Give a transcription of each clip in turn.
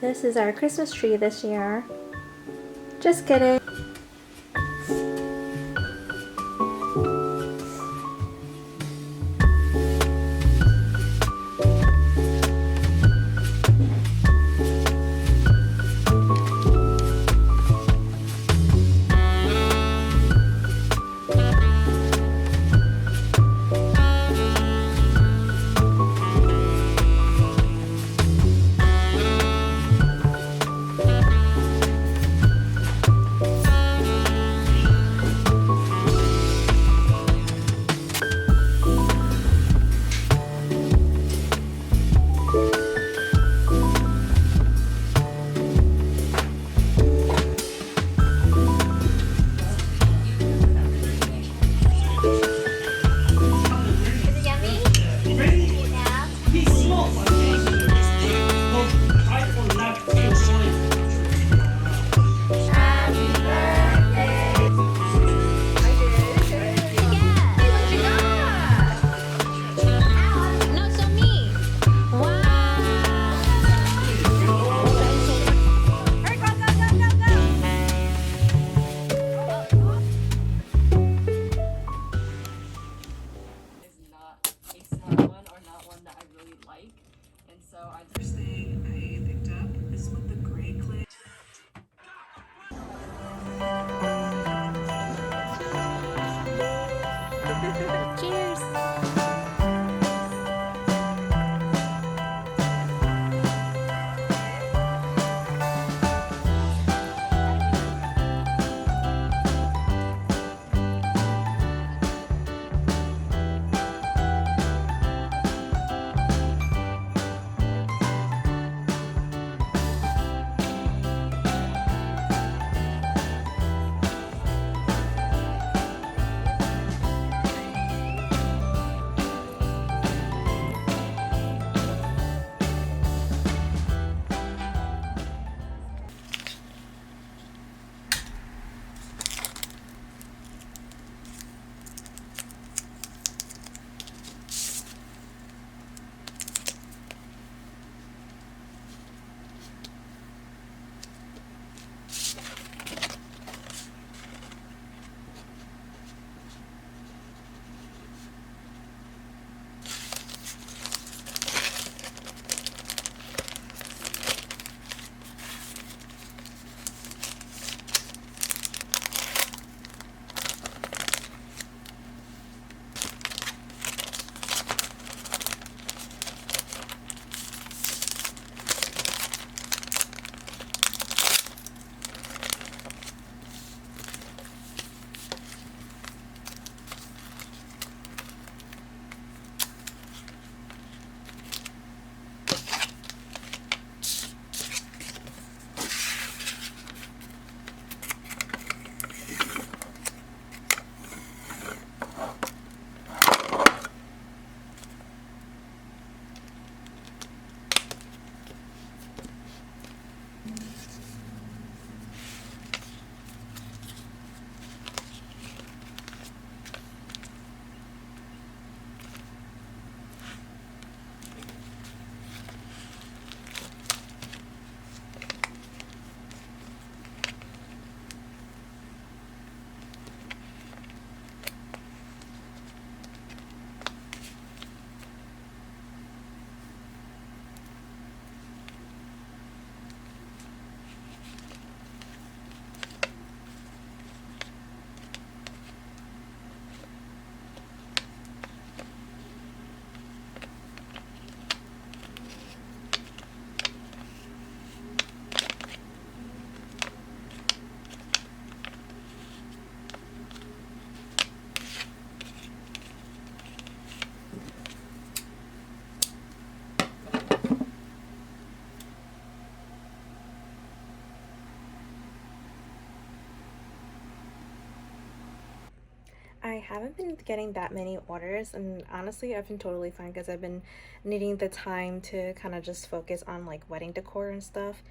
This is our Christmas tree this year. Just kidding. Cheers! I haven't been getting that many orders, and honestly I've been totally fine because I've been needing the time to kind of just focus on like wedding decor and stuff.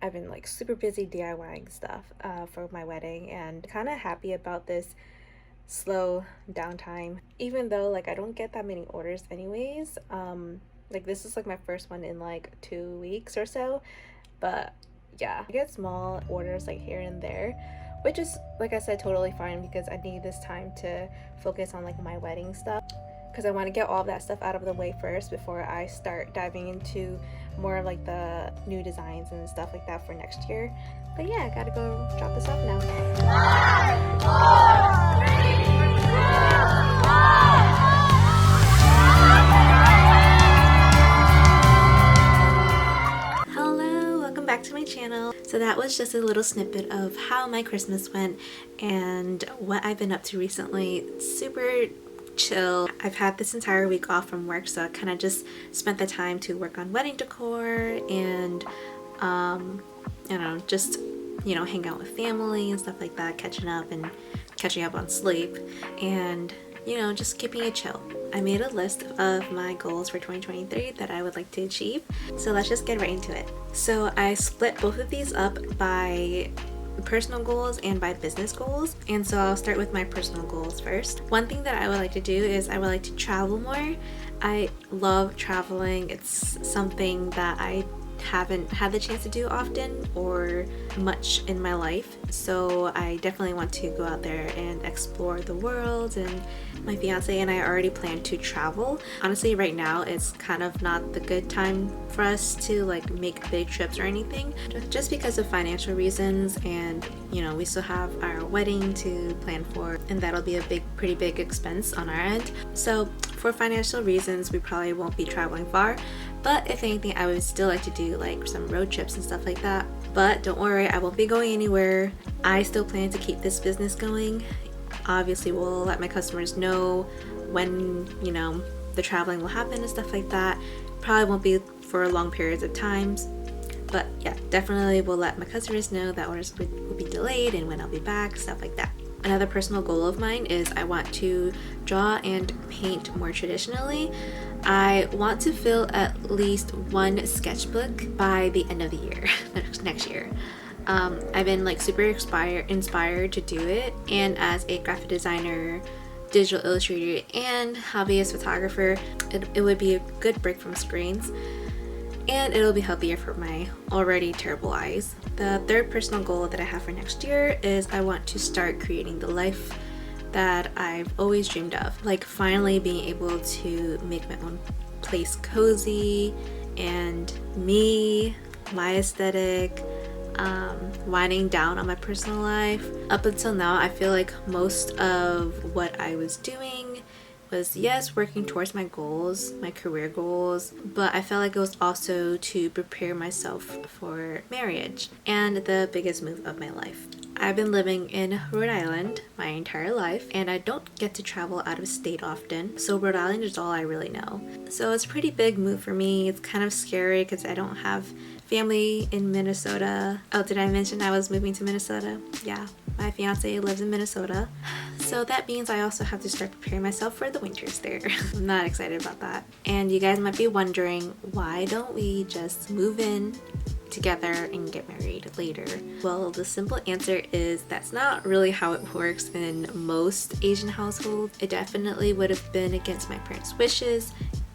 I've been like super busy DIYing stuff for my wedding, and kind of happy about this slow downtime, even though like I don't get that many orders anyways. Like this is like my first one in like 2 weeks or so. But yeah, I get small orders like here and there, which is, like I said, totally fine because I need this time to focus on like my wedding stuff, because I want to get all of that stuff out of the way first before I start diving into more of like the new designs and stuff like that for next year. But yeah, I gotta go drop this off now. 5, 4, 3, 2, 1. Hello, welcome back to my channel. So that was just a little snippet of how my Christmas went and what I've been up to recently. Super chill. I've had this entire week off from work, so I kind of just spent the time to work on wedding decor and you know, just, you know, hang out with family and stuff like that, catching up on sleep, and, you know, just keeping it chill. I made a list of my goals for 2023 that I would like to achieve, so let's just get right into it. So I split both of these up by personal goals and by business goals, and so I'll start with my personal goals first. One thing that I would like to do is I would like to travel more. I love traveling. It's something that I haven't had the chance to do often or much in my life, so I definitely want to go out there and explore the world. And my fiance and I already plan to travel. Honestly, right now it's kind of not the good time for us to like make big trips or anything, just because of financial reasons, and you know, we still have our wedding to plan for, and that'll be a pretty big expense on our end. So for financial reasons, we probably won't be traveling far, but if anything, I would still like to do like some road trips and stuff like that. But don't worry, I won't be going anywhere. I still plan to keep this business going. Obviously, we'll let my customers know when, you know, the traveling will happen and stuff like that. Probably won't be for long periods of times, but yeah, definitely will let my customers know that orders will be delayed and when I'll be back, stuff like that. Another personal goal of mine is I want to draw and paint more traditionally. I want to fill at least one sketchbook by the end of the year, next year. I've been like super inspired to do it, and as a graphic designer, digital illustrator, and hobbyist photographer, it would be a good break from screens, and it'll be healthier for my already terrible eyes. The third personal goal that I have for next year is I want to start creating the life that I've always dreamed of, like finally being able to make my own place cozy and me, my aesthetic, winding down on my personal life. Up until now, I feel like most of what I was doing was, yes, working towards my goals, my career goals, but I felt like it was also to prepare myself for marriage and the biggest move of my life. I've been living in Rhode Island my entire life, and I don't get to travel out of state often, so Rhode Island is all I really know. So it's a pretty big move for me. It's kind of scary because I don't have family in Minnesota. Oh, did I mention I was moving to Minnesota? Yeah, my fiance lives in Minnesota. So that means I also have to start preparing myself for the winters there. I'm not excited about that. And you guys might be wondering, why don't we just move in together and get married later? Well, the simple answer is that's not really how it works in most Asian households. It definitely would have been against my parents' wishes,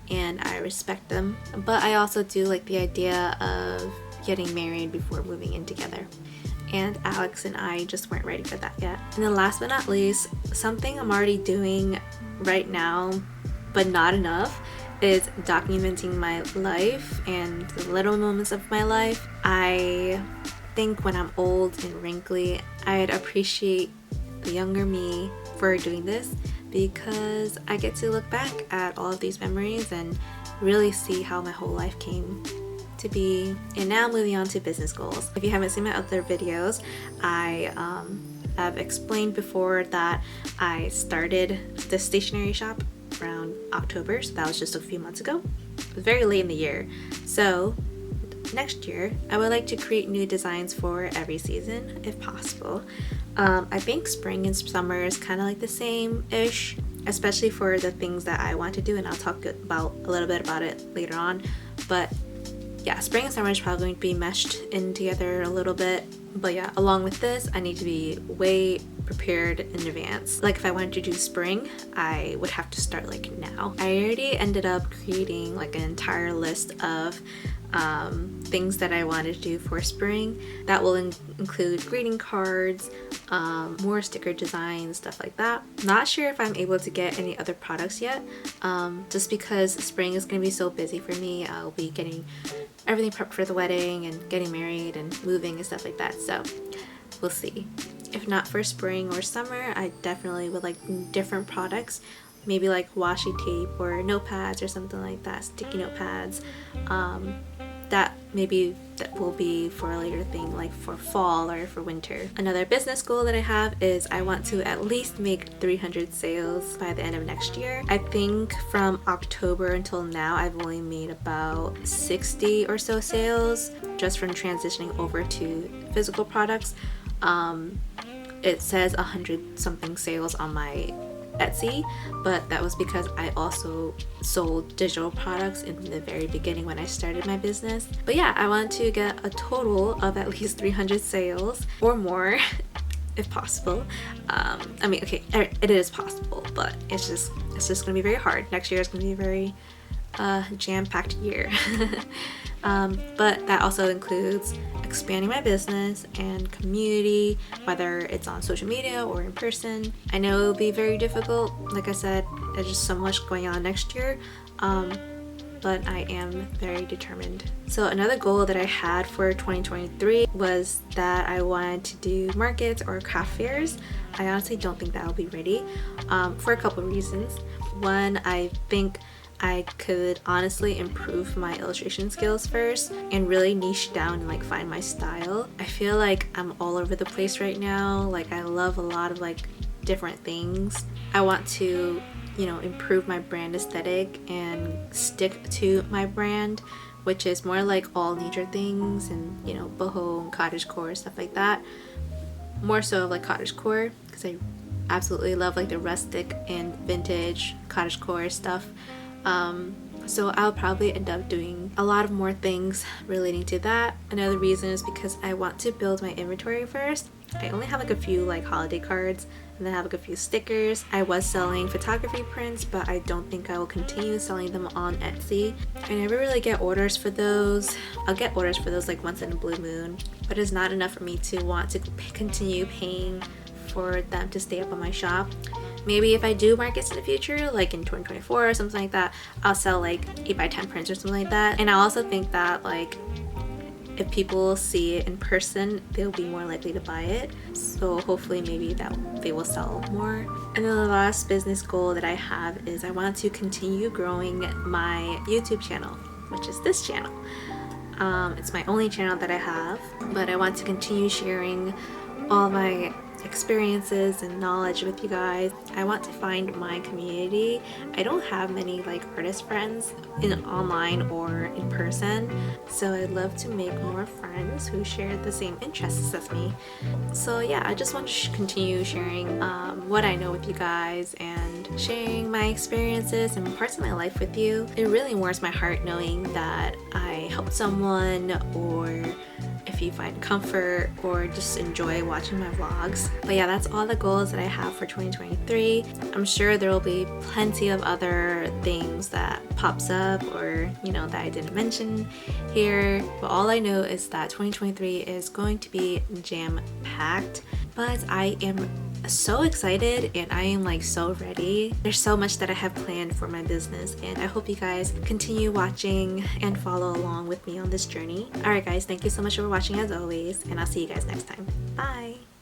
and I respect them, but I also do like the idea of getting married before moving in together, and Alex and I just weren't ready for that yet. And then last but not least, something I'm already doing right now but not enough is documenting my life and the little moments of my life. I think when I'm old and wrinkly, I'd appreciate the younger me for doing this, because I get to look back at all of these memories and really see how my whole life came to be. And now moving on to business goals. If you haven't seen my other videos, I have explained before that I started the stationery shop around October, so that was just a few months ago. It was very late in the year. So next year, I would like to create new designs for every season if possible. I think spring and summer is kind of like the same-ish, especially for the things that I want to do, and I'll talk about a little bit about it later on. But yeah, spring and summer is probably going to be meshed in together a little bit. But yeah, along with this, I need to be way prepared in advance. Like if I wanted to do spring, I would have to start like now. I already ended up creating like an entire list of things that I wanted to do for spring. That will include greeting cards, more sticker designs, stuff like that. Not sure if I'm able to get any other products yet, just because spring is going to be so busy for me. I'll be getting everything prepped for the wedding and getting married and moving and stuff like that, so we'll see. If not for spring or summer, I definitely would like different products, maybe like washi tape or notepads or something like that, sticky notepads. That will be for a later thing, like for fall or for winter. Another business goal that I have is I want to at least make 300 sales by the end of next year. I think from October until now I've only made about 60 or so sales just from transitioning over to physical products. It says 100 something sales on my Etsy, but that was because I also sold digital products in the very beginning when I started my business. But yeah, I want to get a total of at least 300 sales or more if possible. I mean, okay, it is possible, but it's just gonna be very hard. Next year is gonna be a very jam-packed year. But that also includes expanding my business and community, whether it's on social media or in person. I know it'll be very difficult. Like I said, there's just so much going on next year, but I am very determined. So another goal that I had for 2023 was that I wanted to do markets or craft fairs. I honestly don't think that I'll be ready, for a couple of reasons. One, I think I could honestly improve my illustration skills first and really niche down and like find my style. I feel like I'm all over the place right now. Like I love a lot of like different things. I want to, you know, improve my brand aesthetic and stick to my brand, which is more like all nature things and, you know, boho and cottagecore, stuff like that. More so of like cottagecore, because I absolutely love like the rustic and vintage cottagecore stuff. So I'll probably end up doing a lot of more things relating to that. Another reason is because I want to build my inventory first. I only have like a few like holiday cards, and then I have like a few stickers. I was selling photography prints, but I don't think I will continue selling them on Etsy. I never really get orders for those. I'll get orders for those like once in a blue moon, but it's not enough for me to want to continue paying for them to stay up on my shop. Maybe if I do markets in the future, like in 2024 or something like that, I'll sell like 8x10 prints or something like that. And I also think that like if people see it in person, they'll be more likely to buy it. So hopefully maybe that they will sell more. And then the last business goal that I have is I want to continue growing my YouTube channel, which is this channel. It's my only channel that I have, but I want to continue sharing all my experiences and knowledge with you guys. I want to find my community. I don't have many like artist friends in online or in person, so I'd love to make more friends who share the same interests as me. So yeah, I just want to continue sharing what I know with you guys and sharing my experiences and parts of my life with you. It really warms my heart knowing that I helped someone, or if you find comfort or just enjoy watching my vlogs. But yeah, that's all the goals that I have for 2023. I'm sure there will be plenty of other things that pops up or, you know, that I didn't mention here. But all I know is that 2023 is going to be jam-packed. But I am so excited and I am like so ready. There's so much that I have planned for my business, and I hope you guys continue watching and follow along with me on this journey. Alright guys, thank you so much for watching as always, and I'll see you guys next time. Bye!